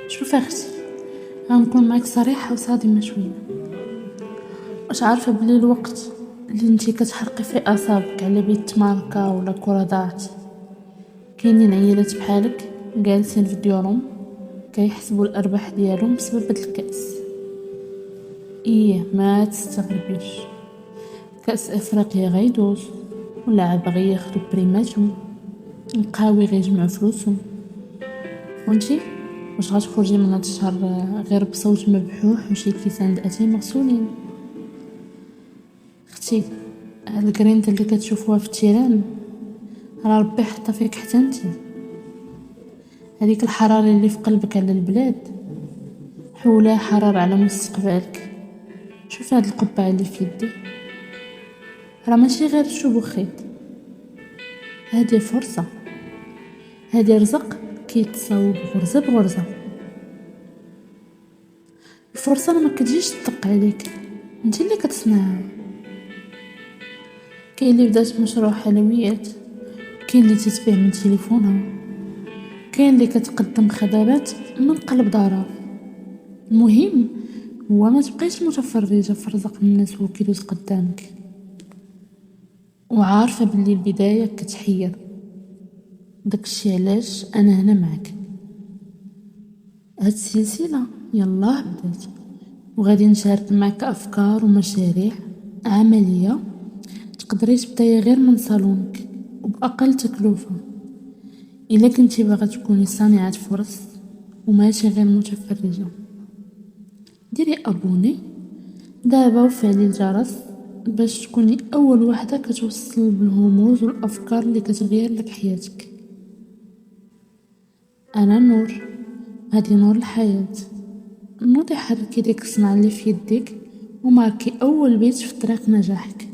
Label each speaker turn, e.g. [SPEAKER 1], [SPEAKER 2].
[SPEAKER 1] شوف اختي، غنكون معاك صريحه وصادمه شويه. واش عارفه بلي الوقت اللي انتي كتحرقي فيه اعصابك على بيت ماركه ولا كرادات، كاينين عيالات بحالك جالسين في ديورهم كيحسبوا الارباح ديالهم بسبب هاد الكاس. ما تستغربيش، كاس افريقيا غيدوز، واللعابه غياخدو بريماتهم، القهاوي غيجمعوا فلوسهم، وانتي واش غتخرجي من هاد الشهر غير بصوت مبحوح وشي كيسان اتاي مغسولين؟ اختي، هاد الكرينت اللي كتشوفوها في التيران راه ربي حطها فيك حتى انتي. هذيك الحراره اللي في قلبك على البلاد حولها حراره على مستقبلك. شوف هاد القبعه اللي في يدي، راه ماشي غير شوب وخيط، هادي فرصه، هادي رزق كيتصاوب غرزه بغرزه. الفرصه ما كتجيش تطق عليك، انت اللي كتصنعها. كاين اللي بدات مشروع حلويات، كاين اللي تتبيع من تليفونها، كاين اللي كتقدم خدمات من قلب دارها. المهم هو ما تبقيش متفرجه في رزق الناس وهو كيدوز قدامك. وعارفه باللي البدايه كتحير، داكشي علاش انا هنا معك. هاد السلسله يلاه بدات، وغادي نشارك معك افكار ومشاريع عمليه تقدري تبداي غير من صالونك وباقل تكلفه. الا كنتي باغا تكوني صانعه فرص وماشي غير متفرجه، ديري ابوني دابا وفعلي الجرس باش تكوني اول وحده كتوصل بالهموز والافكار اللي كتغير لك حياتك. انا نور، هادي نور الحياه. نوضي حركي ديك الصنعه اللي في يديك وماركي اول بيت في طريق نجاحك.